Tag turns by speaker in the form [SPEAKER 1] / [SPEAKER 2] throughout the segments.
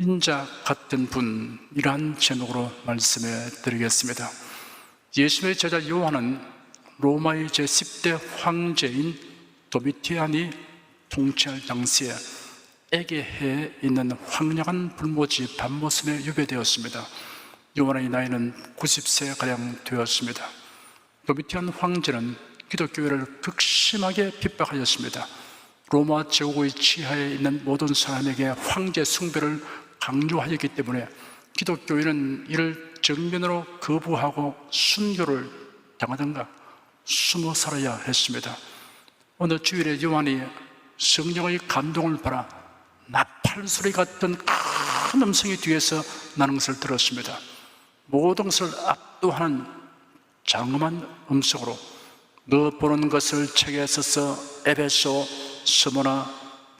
[SPEAKER 1] 인자 같은 분이란 제목으로 말씀해 드리겠습니다. 예수님의 제자 요한은 로마의 제10대 황제인 도미티안이 통치할 당시에 에게해에 있는 황량한 불모지 밤모섬에 유배되었습니다. 요한의 나이는 90세가량 되었습니다. 도미티안 황제는 기독교회를 극심하게 핍박하였습니다. 로마 제국의 치하에 있는 모든 사람에게 황제 숭배를 강조하였기 때문에 기독교인은 이를 정면으로 거부하고 순교를 당하든가 숨어 살아야 했습니다. 어느 주일에 요한이 성령의 감동을 받아 나팔소리 같은 큰 음성이 뒤에서 나는 것을 들었습니다. 모든 것을 압도하는 장엄한 음성으로 너 보는 것을 책에 써서 에베소, 스모나,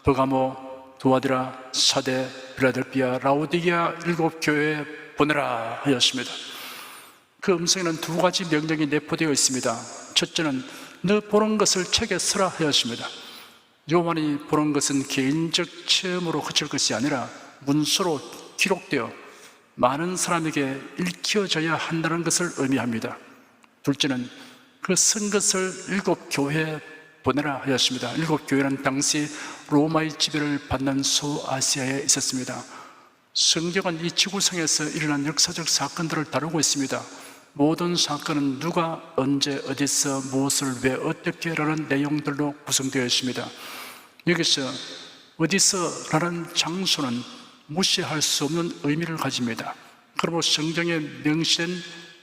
[SPEAKER 1] 버가모, 두아디라, 사대, 필라델피아, 라오디게아 7교회에 보내라 하였습니다. 그 음성에는 2가지 명령이 내포되어 있습니다. 첫째는 너 보는 것을 책에 쓰라 하였습니다. 요한이 보는 것은 개인적 체험으로 그칠 것이 아니라 문서로 기록되어 많은 사람에게 읽혀져야 한다는 것을 의미합니다. 둘째는 그 쓴 것을 7교회에 보내라 하였습니다. 7교회는 당시 로마의 지배를 받는 소아시아에 있었습니다. 성경은 이 지구상에서 일어난 역사적 사건들을 다루고 있습니다. 모든 사건은 누가 언제 어디서 무엇을 왜 어떻게 라는 내용들로 구성되어 있습니다. 여기서 어디서라는 장소는 무시할 수 없는 의미를 가집니다. 그러므로 성경에 명시된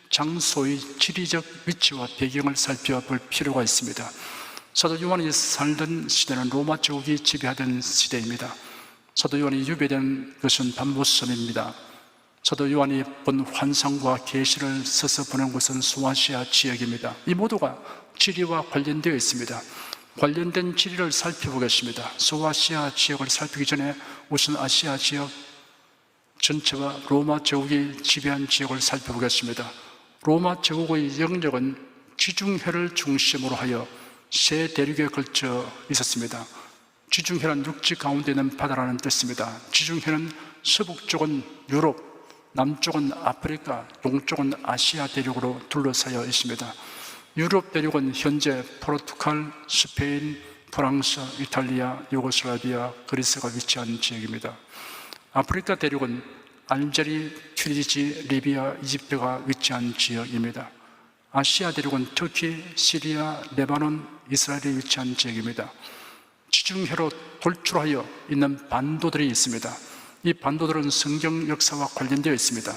[SPEAKER 1] 장소의 지리적 위치와 배경을 살펴볼 필요가 있습니다. 사도 요한이 살던 시대는 로마 제국이 지배하던 시대입니다. 사도 요한이 유배된 것은 밤모섬입니다. 사도 요한이 본 환상과 계시를 써서 보낸 곳은 소아시아 지역입니다. 이 모두가 지리와 관련되어 있습니다. 관련된 지리를 살펴보겠습니다. 소아시아 지역을 살피기 전에 우선 아시아 지역 전체와 로마 제국이 지배한 지역을 살펴보겠습니다. 로마 제국의 영역은 지중해를 중심으로 하여 세 대륙에 걸쳐 있었습니다. 지중해는 육지 가운데 있는 바다라는 뜻입니다. 지중해는 서북 쪽은 유럽, 남쪽은 아프리카, 동쪽은 아시아 대륙으로 둘러싸여 있습니다. 유럽 대륙은 현재 포르투갈, 스페인, 프랑스, 이탈리아, 유고슬라비아, 그리스가 위치한 지역입니다. 아프리카 대륙은 알제리, 튀니지, 리비아, 이집트가 위치한 지역입니다. 아시아 대륙은 터키, 시리아, 레바논, 이스라엘이 위치한 지역입니다. 지중해로 돌출하여 있는 반도들이 있습니다. 이 반도들은 성경 역사와 관련되어 있습니다.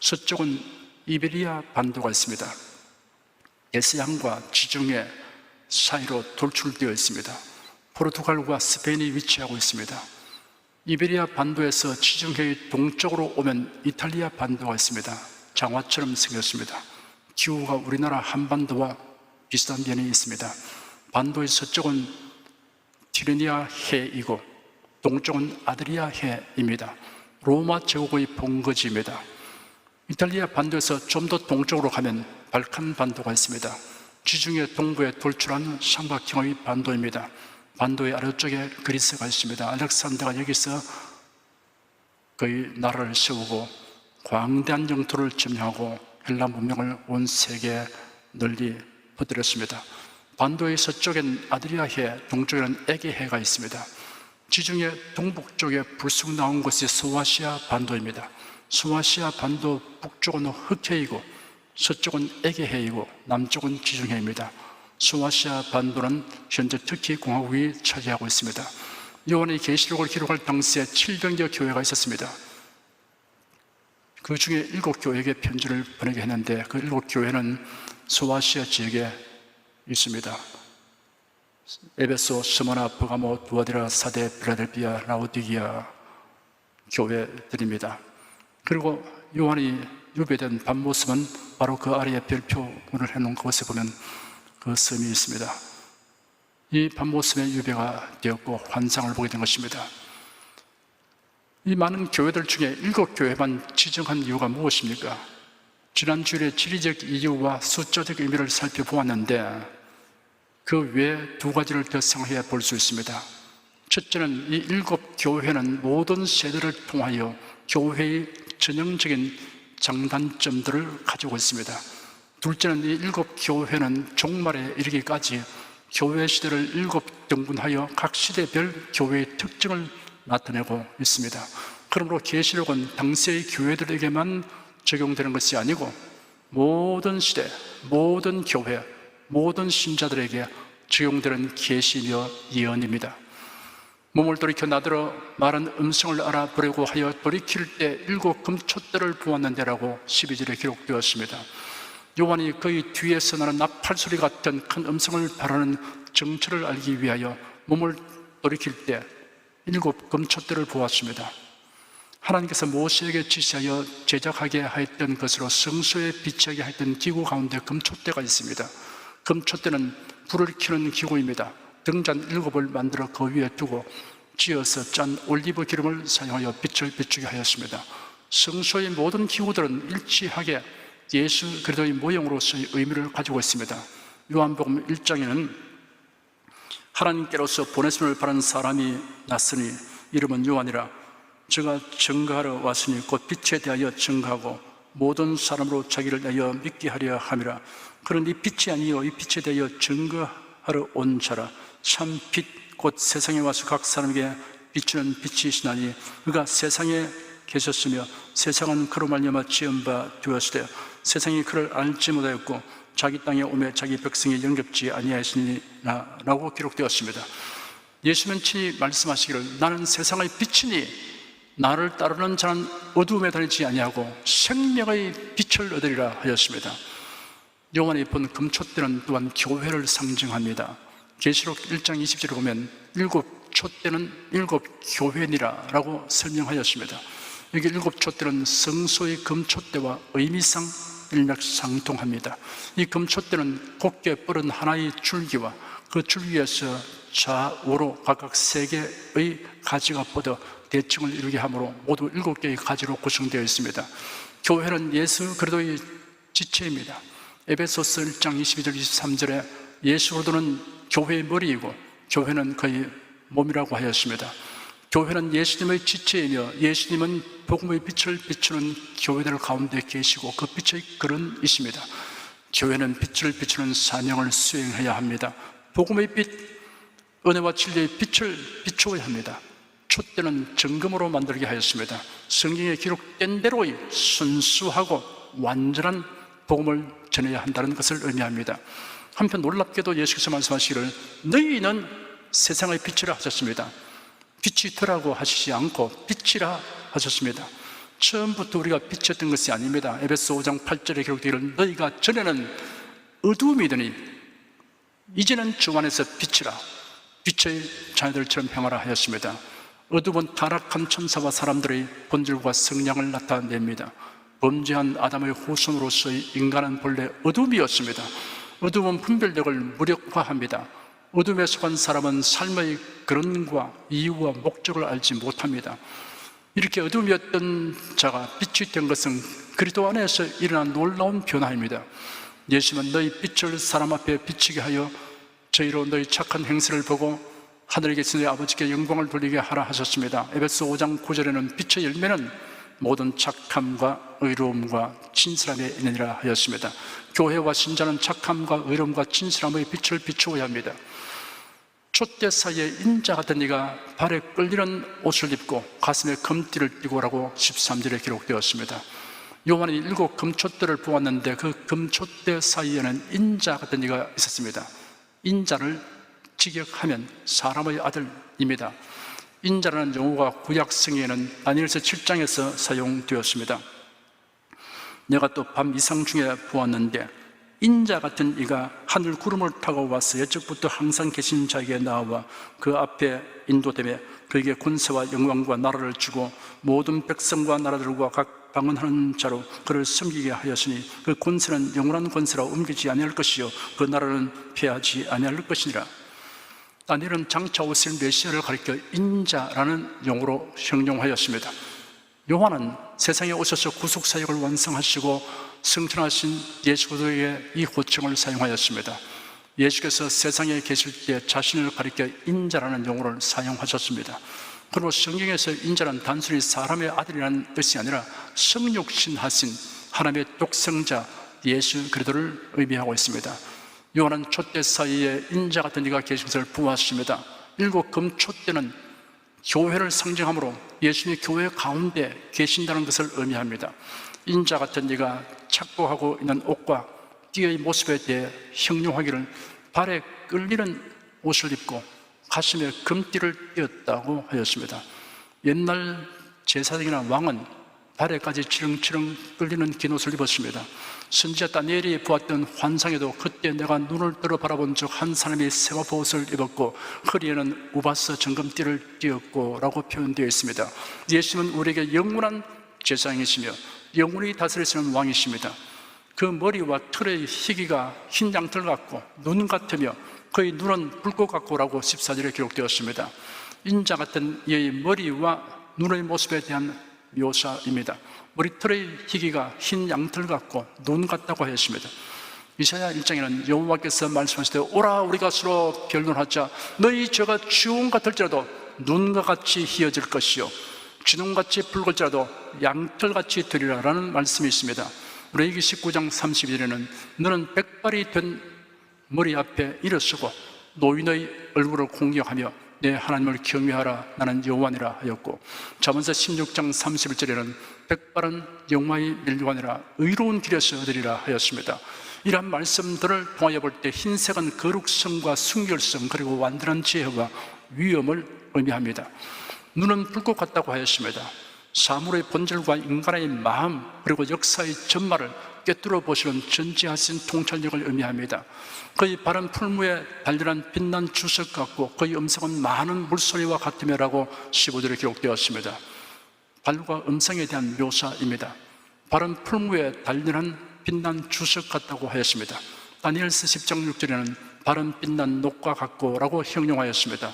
[SPEAKER 1] 서쪽은 이베리아 반도가 있습니다. 에스양과 지중해 사이로 돌출되어 있습니다. 포르투갈과 스페인이 위치하고 있습니다. 이베리아 반도에서 지중해의 동쪽으로 오면 이탈리아 반도가 있습니다. 장화처럼 생겼습니다. 기후가 우리나라 한반도와 비슷한 면이 있습니다. 반도의 서쪽은 티르니아 해이고 동쪽은 아드리아 해입니다. 로마 제국의 본거지입니다. 이탈리아 반도에서 좀 더 동쪽으로 가면 발칸 반도가 있습니다. 지중해 동부에 돌출한 삼각형의 반도입니다. 반도의 아래쪽에 그리스가 있습니다. 알렉산더가 여기서 그의 나라를 세우고 광대한 영토를 점령하고 헬라 문명을 온 세계에 널리 퍼뜨렸습니다. 반도의 서쪽엔 아드리아해, 동쪽에는 에게해가 있습니다. 지중해 동북쪽에 불쑥 나온 곳이 소아시아 반도입니다. 소아시아 반도 북쪽은 흑해이고 서쪽은 에게해이고 남쪽은 지중해입니다. 소아시아 반도는 현재 터키 공화국이 차지하고 있습니다. 요한의 계시록을 기록할 당시에 700여 교회가 있었습니다. 그 중에 7교회에게 편지를 보내게 했는데 그 7교회는 소아시아 지역에 있습니다. 에베소, 스모나, 버가모, 두아디라, 사대, 필라델피아, 라오디게아 교회들입니다. 그리고 요한이 유배된 밤모섬은 바로 그 아래에 별표문을 해놓은 곳에 보면 그 섬이 있습니다. 이 밤모섬에 유배가 되었고 환상을 보게 된 것입니다. 이 많은 교회들 중에 7교회만 지정한 이유가 무엇입니까? 지난 주일에 지리적 이유와 숫자적 의미를 살펴보았는데 그 외에 2가지를 더 생각해 볼 수 있습니다. 첫째는 이 7교회는 모든 세대를 통하여 교회의 전형적인 장단점들을 가지고 있습니다. 둘째는 이 7교회는 종말에 이르기까지 교회 시대를 7등분하여 각 시대별 교회의 특징을 나타내고 있습니다. 그러므로 계시록은 당시의 교회들에게만 적용되는 것이 아니고 모든 시대, 모든 교회, 모든 신자들에게 적용되는 계시며 예언입니다. 몸을 돌이켜 나더러 말한 음성을 알아보려고 하여 돌이킬 때 7 금촛대를 보았는데라고 12절에 기록되었습니다. 요한이 그의 뒤에서 나는 나팔소리 같은 큰 음성을 바라는 정체를 알기 위하여 몸을 돌이킬 때 7 금촛대를 보았습니다. 하나님께서 모세에게 지시하여 제작하게 하였던 것으로 성소에 비치하게 하였던 기구 가운데 금촛대가 있습니다. 금촛대는 불을 켜는 기구입니다. 등잔 7을 만들어 그 위에 두고 찧어서 짠 올리브 기름을 사용하여 빛을 비추게 하였습니다. 성소의 모든 기구들은 일치하게 예수 그리스도의 모형으로서의 의미를 가지고 있습니다. 요한복음 1장에는 하나님께로서 보내심을 받은 사람이 났으니 이름은 요한이라. 저가 증거하러 왔으니 곧 빛에 대하여 증거하고 모든 사람으로 자기를 내어 믿게 하려 함이라. 그런 이 빛이 아니요 이 빛에 대하여 증거하러 온 자라. 참 빛 곧 세상에 와서 각 사람에게 비추는 빛이시나니 그가 세상에 계셨으며 세상은 그로 말미암아 지은 바 되었으되 세상이 그를 알지 못하였고 자기 땅에 오매 자기 백성이 영접지 아니하였으니라 라고 기록되었습니다. 예수님은 친히 말씀하시기를 나는 세상의 빛이니 나를 따르는 자는 어두움에 다니지 아니하고 생명의 빛을 얻으리라 하였습니다. 요한이 본 금촛대는 또한 교회를 상징합니다. 계시록 1장 20절에 보면 7촛대는 7교회니라 라고 설명하였습니다. 여기 7촛대는 성소의 금촛대와 의미상 일맥상통합니다. 이 금촛대는 곱게 뻗은 하나의 줄기와 그 줄기에서 좌우로 각각 3개의 가지가 뻗어 대칭을 이루게 하므로 모두 7개의 가지로 구성되어 있습니다. 교회는 예수 그리스도의 지체입니다. 에베소서 1장 22절 23절에 예수 그리스도는 교회의 머리이고 교회는 그의 몸이라고 하였습니다. 교회는 예수님의 지체이며 예수님은 복음의 빛을 비추는 교회들 가운데 계시고 그 빛의 근원이십니다. 교회는 빛을 비추는 사명을 수행해야 합니다. 복음의 빛, 은혜와 진리의 빛을 비추어야 합니다. 촛대는 정금으로 만들게 하였습니다. 성경에 기록된 대로의 순수하고 완전한 복음을 전해야 한다는 것을 의미합니다. 한편 놀랍게도 예수께서 말씀하시기를 너희는 세상의 빛이라 하셨습니다. 빛이 더라고 하시지 않고 빛이라 하셨습니다. 처음부터 우리가 빛이었던 것이 아닙니다. 에베소 5장 8절에 기록되기를 너희가 전에는 어두움이더니 이제는 주 안에서 빛이라 빛의 자녀들처럼 행하라 하였습니다. 어두움은 타락한 천사와 사람들의 본질과 성향을 나타냅니다. 범죄한 아담의 후손으로서의 인간은 본래 어둠이었습니다. 어둠은 분별력을 무력화합니다. 어둠에 속한 사람은 삶의 근원과 이유와 목적을 알지 못합니다. 이렇게 어둠이었던 자가 빛이 된 것은 그리스도 안에서 일어난 놀라운 변화입니다. 예수님은 너희 빛을 사람 앞에 비치게 하여 저희로 너희 착한 행실을 보고 하늘에 계신 너희 아버지께 영광을 돌리게 하라 하셨습니다. 에베소 5장 9절에는 빛의 열매는 모든 착함과 의로움과 진실함에 있느니라 하였습니다. 교회와 신자는 착함과 의로움과 진실함의 빛을 비추어야 합니다. 촛대 사이에 인자 같은 이가 발에 끌리는 옷을 입고 가슴에 금띠를 띠고 라고 13절에 기록되었습니다. 요한이 7 금촛대를 보았는데 그 금촛대 사이에는 인자 같은 이가 있었습니다. 인자를 직역하면 사람의 아들입니다. 인자라는 용어가 구약 성경에는 다니엘서 7장에서 사용되었습니다. 내가 또 밤 이상 중에 보았는데 인자 같은 이가 하늘 구름을 타고 와서 옛적부터 항상 계신 자에게 나와 그 앞에 인도되며 그에게 권세와 영광과 나라를 주고 모든 백성과 나라들과 각 방언하는 자로 그를 섬기게 하였으니 그 권세는 영원한 권세라 옮기지 아니할 것이요 그 나라는 패하지 아니할 것이니라. 다니엘은 장차 오실 메시아를 가리켜 인자라는 용어로 형용하였습니다. 요한은 세상에 오셔서 구속사역을 완성하시고 승천하신 예수 그리스도의 이 호칭을 사용하였습니다. 예수께서 세상에 계실 때 자신을 가리켜 인자라는 용어를 사용하셨습니다. 그리고 성경에서 인자는 단순히 사람의 아들이라는 뜻이 아니라 성육신하신 하나님의 독생자 예수 그리스도를 의미하고 있습니다. 요한은 촛대 사이에 인자 같은 이가 계신 것을 부하십니다. 일곱 금초 때는 교회를 상징하므로 예수님이 교회 가운데 계신다는 것을 의미합니다. 인자 같은 이가 착복하고 있는 옷과 띠의 모습에 대해 형용하기를 발에 끌리는 옷을 입고 가슴에 금띠를 띄었다고 하였습니다. 옛날 제사장이나 왕은 발에까지 치렁치렁 끌리는 긴 옷을 입었습니다. 선지자 다니엘이 보았던 환상에도 그때 내가 눈을 들어 바라본 적 한 사람이 세마포 옷을 입었고 허리에는 우바스 정금띠를 띄었고 라고 표현되어 있습니다. 예수님은 우리에게 영원한 제사장이시며 영원히 다스리시는 왕이십니다. 그 머리와 털의 희기가 흰 양털 같고 눈 같으며 그의 눈은 불꽃 같고라고 14절에 기록되었습니다. 인자 같은 이의 머리와 눈의 모습에 대한 묘사입니다. 머리털의 희기가 흰 양털 같고 눈 같다고 하였습니다. 이사야 1장에는 여호와께서 말씀하시되 오라 우리가 서로 변론하자. 너희 죄가 주홍 같을지라도 눈과 같이 희어질 것이요 진홍같이 붉을지라도 양털같이 되리라 라는 말씀이 있습니다. 레위기 19장 32절에는 너는 백발이 된 머리 앞에 일어서고 노인의 얼굴을 공격하며 내 하나님을 경외하라 나는 여호와니라 하였고, 잠언서 16장 31절에는 백발은 영화의 멸류관이라 의로운 길에서 얻으리라 하였습니다. 이러한 말씀들을 통하여 볼 때 흰색은 거룩성과 순결성 그리고 완전한 지혜와 위엄을 의미합니다. 눈은 불꽃 같다고 하였습니다. 사물의 본질과 인간의 마음 그리고 역사의 전말을 꿰뚫어 보시는 전지하신 통찰력을 의미합니다. 그의 발은 풀무에 달려난 빛난 주석 같고 그의 음성은 많은 물소리와 같으며라고 15절에 기록되었습니다. 발과 음성에 대한 묘사입니다. 발은 풀무에 달려난 빛난 주석 같다고 하였습니다. 다니엘서 10장 6절에는 발은 빛난 녹과 같고 라고 형용하였습니다.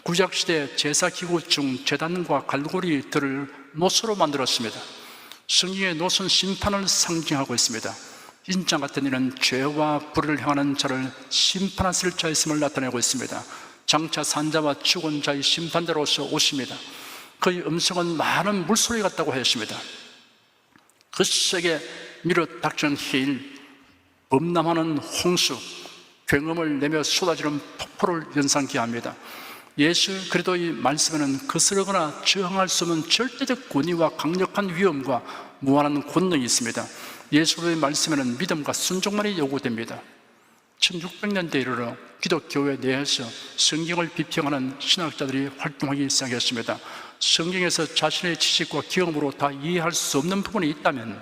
[SPEAKER 1] 구약시대 제사기구 중 제단과 갈고리들을 노소로 만들었습니다. 성경의 노소는 심판을 상징하고 있습니다. 인자 같은 이는 죄와 불의를 행하는 자를 심판하실 자였음을 나타내고 있습니다. 장차 산자와 죽은 자의 심판자로서 오십니다. 그의 음성은 많은 물소리 같다고 하였습니다. 거세게 밀어닥치는 해일, 범람하는 홍수, 굉음을 내며 쏟아지는 폭포를 연상케 합니다. 예수 그리스도의 말씀에는 거스르거나 저항할 수 없는 절대적 권위와 강력한 위엄과 무한한 권능이 있습니다. 예수의 말씀에는 믿음과 순종만이 요구됩니다. 1600년대에 이르러 기독교회 내에서 성경을 비평하는 신학자들이 활동하기 시작했습니다. 성경에서 자신의 지식과 경험으로 다 이해할 수 없는 부분이 있다면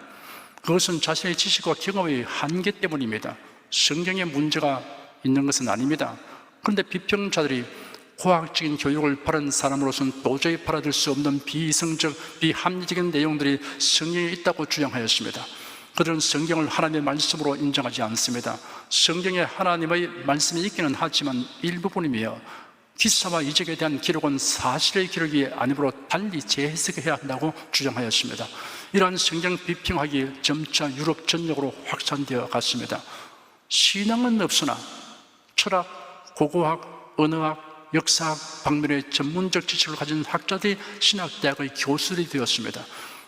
[SPEAKER 1] 그것은 자신의 지식과 경험의 한계 때문입니다. 성경에 문제가 있는 것은 아닙니다. 그런데 비평자들이 과학적인 교육을 바른 사람으로서는 도저히 받아들일 수 없는 비이성적, 비합리적인 내용들이 성경에 있다고 주장하였습니다. 그들은 성경을 하나님의 말씀으로 인정하지 않습니다. 성경에 하나님의 말씀이 있기는 하지만 일부분이며 기사와 이적에 대한 기록은 사실의 기록이 아니므로 달리 재해석해야 한다고 주장하였습니다. 이러한 성경 비평학이 점차 유럽 전역으로 확산되어 갔습니다. 신앙은 없으나 철학, 고고학, 언어학, 역사학 방면의 전문적 지식을 가진 학자들이 신학대학의 교수들이 되었습니다.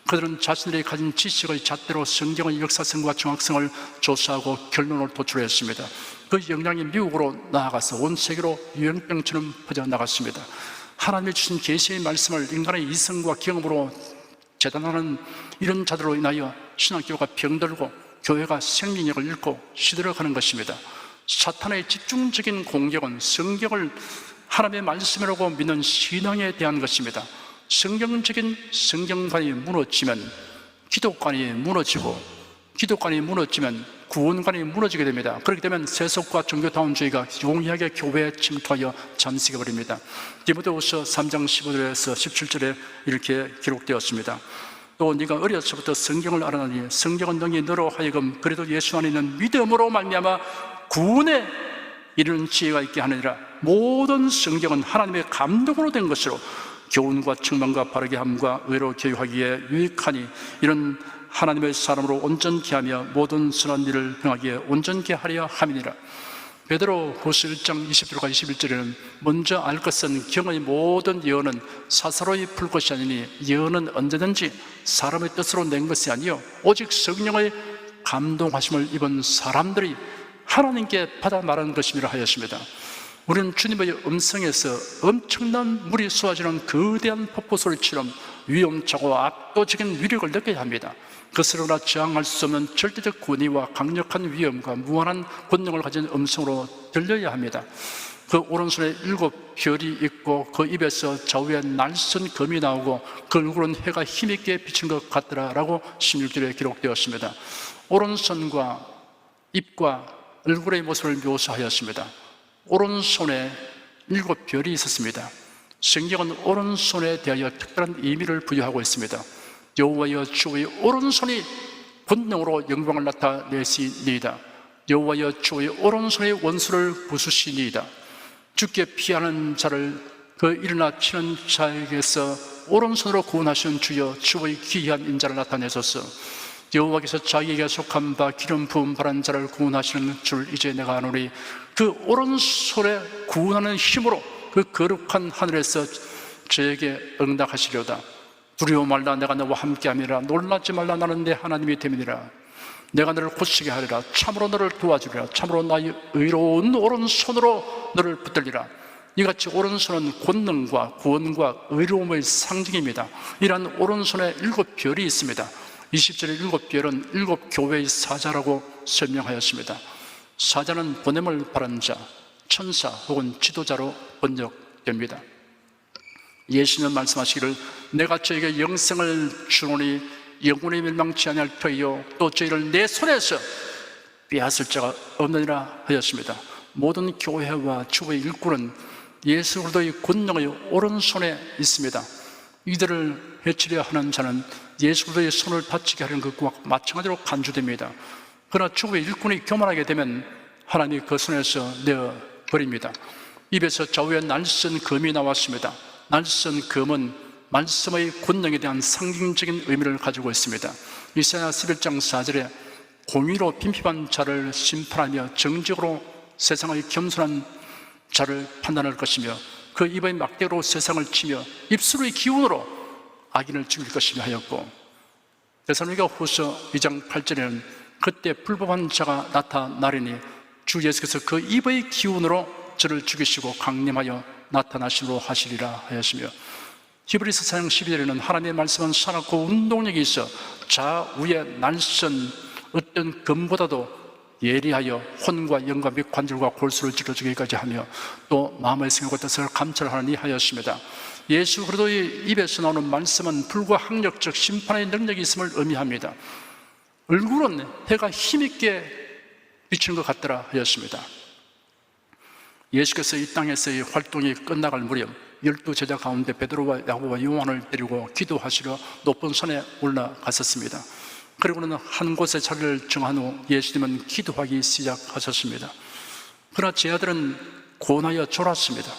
[SPEAKER 1] 그들은 자신들이 가진 지식의 잣대로 성경의 역사성과 정확성을 조사하고 결론을 도출했습니다. 그 영향이 미국으로 나아가서 온 세계로 유행병처럼 퍼져나갔습니다. 하나님이 주신 계시의 말씀을 인간의 이성과 경험으로 재단하는 이런 자들로 인하여 신학교가 병들고 교회가 생명력을 잃고 시들어가는 것입니다. 사탄의 집중적인 공격은 성경을 하나님의 말씀이라고 믿는 신앙에 대한 것입니다. 성경적인 성경관이 무너지면 기독관이 무너지고 기독관이 무너지면 구원관이 무너지게 됩니다. 그렇게 되면 세속과 종교다운주의가 용이하게 교회에 침투하여 잠식해 버립니다. 디모데후서 3장 15절에서 17절에 이렇게 기록되었습니다. 또 네가 어려서부터 성경을 알아나니 성경은 능히 너로 하여금 그래도 예수 안에 있는 믿음으로 말미암아 구원에 이르는 지혜가 있게 하느니라. 모든 성경은 하나님의 감동으로 된 것으로 교훈과 책망과 바르게 함과 의로 교육하기에 유익하니 이런 하나님의 사람으로 온전케 하며 모든 선한 일을 행하기에 온전케 하려 함이니라. 베드로후서 1장 20절과 21절에는 먼저 알 것은 경의 모든 예언은 사사로이 풀 것이 아니니 예언은 언제든지 사람의 뜻으로 낸 것이 아니요 오직 성령의 감동하심을 입은 사람들이 하나님께 받아 말하는 것임이라 하였습니다. 우리는 주님의 음성에서 엄청난 물이 쏟아지는 거대한 폭포 소리처럼 위험차고 압도적인 위력을 느껴야 합니다. 그스러나 저항할 수 없는 절대적 권위와 강력한 위엄과 무한한 권능을 가진 음성으로 들려야 합니다. 그 오른손에 7별이 있고 그 입에서 좌우에 날선 검이 나오고 그 얼굴은 해가 힘있게 비친 것 같더라 라고 16절에 기록되었습니다. 오른손과 입과 얼굴의 모습을 묘사하였습니다. 오른손에 7별이 있었습니다. 성경은 오른손에 대하여 특별한 의미를 부여하고 있습니다. 여호와여 주의 오른손이 권능으로 영광을 나타내시니이다. 여호와여 주의 오른손의 원수를 부수시니이다. 주께 피하는 자를 그 일어나 치는 자에게서 오른손으로 구원하시는 주여 주의 기이한 인자를 나타내소서. 여호와께서 자기에게 속한 바 기름 부음 바른 자를 구원하시는 줄 이제 내가 아노니 그 오른손에 구원하는 힘으로 그 거룩한 하늘에서 저에게 응답하시려다. 두려워 말라 내가 너와 함께함이라. 놀라지 말라 나는 내 하나님이 됨이니라. 내가 너를 고치게 하리라. 참으로 너를 도와주리라. 참으로 나의 의로운 오른손으로 너를 붙들리라. 이같이 오른손은 권능과 구원과 의로움의 상징입니다. 이러한 오른손에 7별이 있습니다. 20절의 7별은 7교회의 사자라고 설명하였습니다. 사자는 보냄을 바라는 자, 천사 혹은 지도자로 번역됩니다. 예수님은 말씀하시기를 내가 저에게 영생을 주노니 영원히 멸망치 아니할 터이요 또 저희를 내 손에서 빼앗을 자가 없느니라 하였습니다. 모든 교회와 주의 일꾼은 예수 그리스도의 권능의 오른손에 있습니다. 이들을 해치려 하는 자는 예수 그리스도의 손을 다치게 하는 것과 마찬가지로 간주됩니다. 그러나 주의 일꾼이 교만하게 되면 하나님이 그 손에서 내어버립니다. 입에서 좌우에 날선 검이 나왔습니다. 날선 검은 말씀의 권능에 대한 상징적인 의미를 가지고 있습니다. 이사야 11장 4절에 공의로 빈핍한 자를 심판하며 정직으로 세상의 겸손한 자를 판단할 것이며 그 입의 막대로 세상을 치며 입술의 기운으로 악인을 죽일 것이며 하였고, 데살로니가 후서 2장 8절에는 그때 불법한 자가 나타나리니 주 예수께서 그 입의 기운으로 저를 죽이시고 강림하여 나타나시므로 하시리라 하였으며, 히브리서 4장 12절에는 하나님의 말씀은 살았고 운동력이 있어 좌우에 날선 어떤 검보다도 예리하여 혼과 영과 및 관절과 골수를 찔러주기까지 하며 또 마음의 생각과 뜻을 감찰하니 하였습니다. 예수 그리스도의 입에서 나오는 말씀은 불과 학력적 심판의 능력이 있음을 의미합니다. 얼굴은 해가 힘있게 비치는 것 같더라 하였습니다. 예수께서 이 땅에서의 활동이 끝나갈 무렵 12제자 가운데 베드로와 야고보와 요한을 데리고 기도하시러 높은 산에 올라갔었습니다. 그리고는 한 곳에 자리를 정한 후 예수님은 기도하기 시작하셨습니다. 그러나 제자들은 고나여 졸았습니다.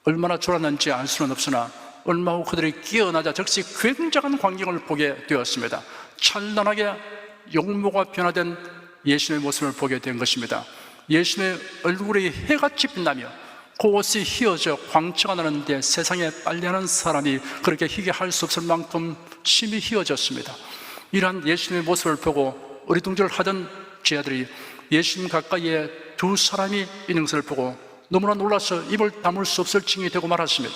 [SPEAKER 1] 얼마나 졸았는지 알 수는 없으나 얼마 후 그들이 깨어나자 즉시 굉장한 광경을 보게 되었습니다. 찬란하게 용모가 변화된 예수님의 모습을 보게 된 것입니다. 예수님의 얼굴이 해같이 빛나며 그 옷이 휘어져 광채가 나는데 세상에 빨래하는 사람이 그렇게 희게 할 수 없을 만큼 심히 휘어졌습니다. 이러한 예수님의 모습을 보고 어리둥절하던 제자들이 예수님 가까이에 두 사람이 있는 것을 보고 너무나 놀라서 입을 다물 수 없을 징이 되고 말았습니다.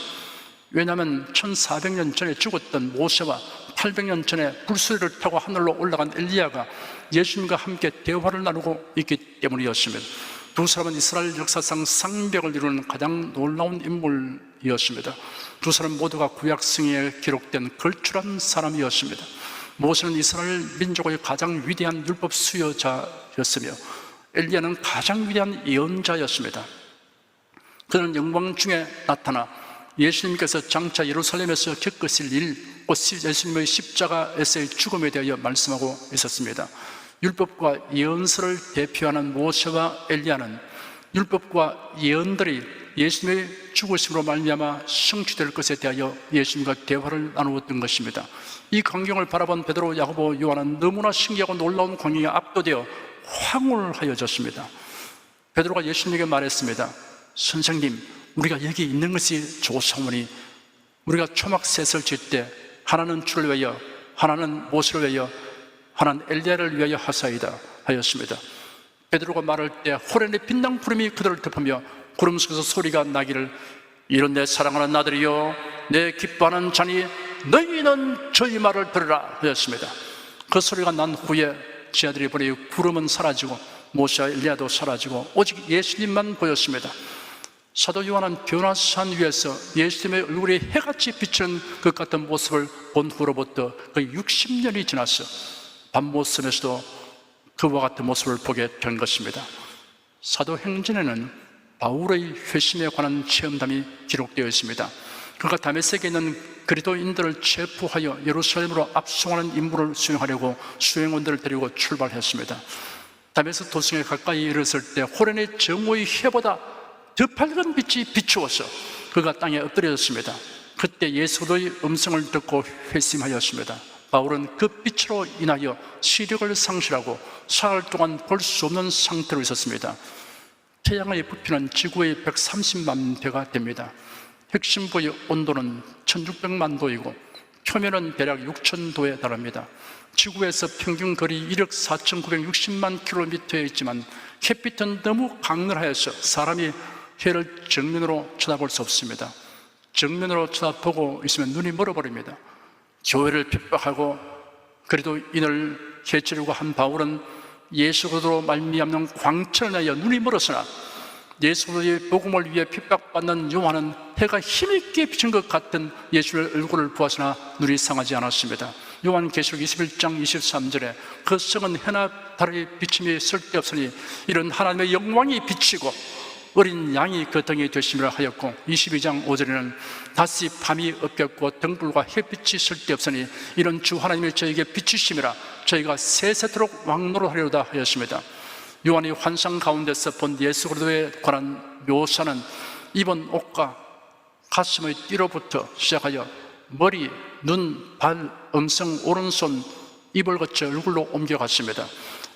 [SPEAKER 1] 왜냐하면 1400년 전에 죽었던 모세와 800년 전에 불수리를 타고 하늘로 올라간 엘리야가 예수님과 함께 대화를 나누고 있기 때문이었습니다. 두 사람은 이스라엘 역사상 상벽을 이루는 가장 놀라운 인물이었습니다. 두 사람 모두가 구약 성경에 기록된 걸출한 사람이었습니다. 모세는 이스라엘 민족의 가장 위대한 율법 수여자였으며 엘리야는 가장 위대한 예언자였습니다. 그는 영광 중에 나타나 예수님께서 장차 예루살렘에서 겪으실 일, 곧 예수님의 십자가에서의 죽음에 대하여 말씀하고 있었습니다. 율법과 예언서를 대표하는 모세와 엘리야는 율법과 예언들이 예수님의 죽으심으로 말미암아 성취될 것에 대하여 예수님과 대화를 나누었던 것입니다. 이 광경을 바라본 베드로, 야고보, 요한은 너무나 신기하고 놀라운 광경에 압도되어 황홀하여졌습니다. 베드로가 예수님에게 말했습니다. 선생님, 우리가 여기 있는 것이 좋사오니 우리가 초막셋을 질 때 하나는 주를 위하여, 하나는 모세를 위하여, 하나는 엘리야를 위하여 하사이다 하였습니다. 베드로가 말할 때 호련의 빛난 구름이 그들을 덮으며 구름 속에서 소리가 나기를, 이런 내 사랑하는 아들이여, 내 기뻐하는 자니 너희는 저희 말을 들으라 하였습니다. 그 소리가 난 후에 제 아들이 보니 구름은 사라지고 모세와 엘리야도 사라지고 오직 예수님만 보였습니다. 사도 요한은 변화산 위에서 예수님의 얼굴이 해같이 비치는 것 같은 모습을 본 후로부터 거의 60년이 지났어 밤모습에서도 그와 같은 모습을 보게 된 것입니다. 사도행전에는 바울의 회심에 관한 체험담이 기록되어 있습니다. 그가 다메섹에 있는 그리스도인들을 체포하여 예루살렘으로 압송하는 임무를 수행하려고 수행원들을 데리고 출발했습니다. 다메섹 도성에 가까이 이르렀을 때 호련의 정오의 해보다 더 밝은 빛이 비추어서 그가 땅에 엎드려졌습니다. 그때 예수의 음성을 듣고 회심하였습니다. 바울은 그 빛으로 인하여 시력을 상실하고 사흘 동안 볼 수 없는 상태로 있었습니다. 태양의 부피는 지구의 130만 배가 됩니다. 핵심부의 온도는 1600만 도이고 표면은 대략 6000도에 달합니다. 지구에서 평균 거리 1억 4960만 킬로미터에 있지만 햇빛은 너무 강렬하여서 사람이 해를 정면으로 쳐다볼 수 없습니다. 정면으로 쳐다보고 있으면 눈이 멀어버립니다. 교회를 핍박하고 그래도 인을 해치려고 한 바울은 예수 그리스도로 말미암는 광천을 내어 눈이 멀었으나 예수의 복음을 위해 핍박받는 요한은 해가 힘있게 비친 것 같은 예수의 얼굴을 보았으나 눈이 상하지 않았습니다. 요한계시록 21장 23절에 그 성은 해나 달의 비침이 쓸데없으니 이런 하나님의 영광이 비치고 어린 양이 그 등에 되심이라 하였고 22장 5절에는 다시 밤이 엎겼고 등불과 햇빛이 쓸데없으니 이런 주 하나님이 저에게 비치심이라 저희가 세세토록 왕노릇하리로다 하였습니다. 요한이 환상 가운데서 본 예수 그리스도에 관한 묘사는 입은 옷과 가슴의 띠로부터 시작하여 머리, 눈, 발, 음성, 오른손, 입을 거쳐 얼굴로 옮겨갔습니다.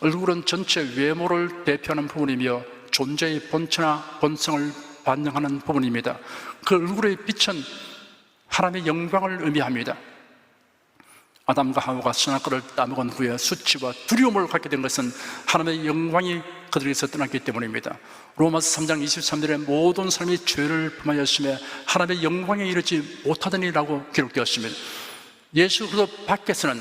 [SPEAKER 1] 얼굴은 전체 외모를 대표하는 부분이며 존재의 본체나 본성을 반영하는 부분입니다. 그 얼굴의 빛은 하나님의 영광을 의미합니다. 아담과 하와가 선악과를 따먹은 후에 수치와 두려움을 갖게 된 것은 하나님의 영광이 그들에게서 떠났기 때문입니다. 로마서 3장 23절에 모든 사람이 죄를 범하였음에 하나님의 영광에 이르지 못하더니라고 기록되었습니다. 예수 그리스도 밖에서는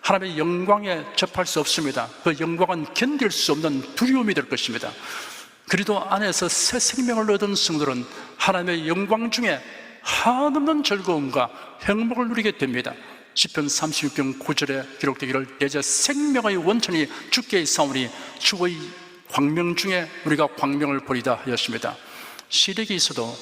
[SPEAKER 1] 하나님의 영광에 접할 수 없습니다. 그 영광은 견딜 수 없는 두려움이 될 것입니다. 그리스도 안에서 새 생명을 얻은 성도는 하나님의 영광 중에 한없는 즐거움과 행복을 누리게 됩니다. 시편 36편 9절에 기록되기를 내제 생명의 원천이 주께 있사오니 주의 광명 중에 우리가 광명을 보리다 하였습니다. 시력이 있어도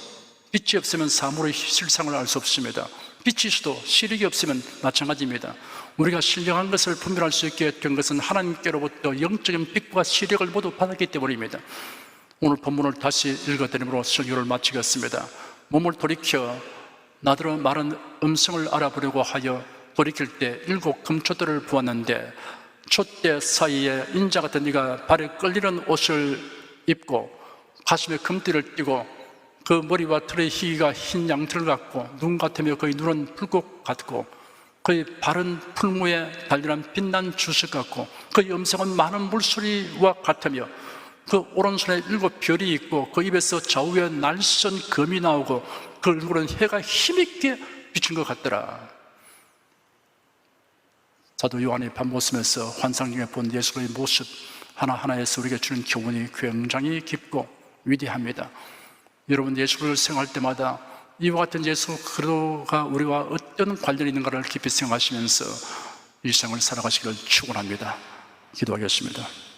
[SPEAKER 1] 빛이 없으면 사물의 실상을 알 수 없습니다. 빛이 있어도 시력이 없으면 마찬가지입니다. 우리가 신령한 것을 분별할 수 있게 된 것은 하나님께로부터 영적인 빛과 시력을 모두 받았기 때문입니다. 오늘 본문을 다시 읽어드림으로 설교를 마치겠습니다. 몸을 돌이켜 나더러 마른 음성을 알아보려고 하여 돌이킬 때 7 금촛대를 보았는데 촛대 사이에 인자 같은 이가 발에 끌리는 옷을 입고 가슴에 금띠를 띠고 그 머리와 털의 희기가 흰 양털 같고 눈 같으며 그의 눈은 불꽃 같고 그의 발은 풀무에 달리는 빛난 주석 같고 그의 음성은 많은 물소리와 같으며 그 오른손에 7 별이 있고 그 입에서 좌우에 날선 검이 나오고 그 얼굴은 해가 힘있게 비친 것 같더라. 사도 요한이 밤모습에서 환상 중에 본 예수의 모습 하나하나에서 우리에게 주는 교훈이 굉장히 깊고 위대합니다. 여러분, 예수를 생각할 때마다 이와 같은 예수 그리스도가 우리와 어떤 관련이 있는가를 깊이 생각하시면서 일상을 살아가시기를 축원합니다. 기도하겠습니다.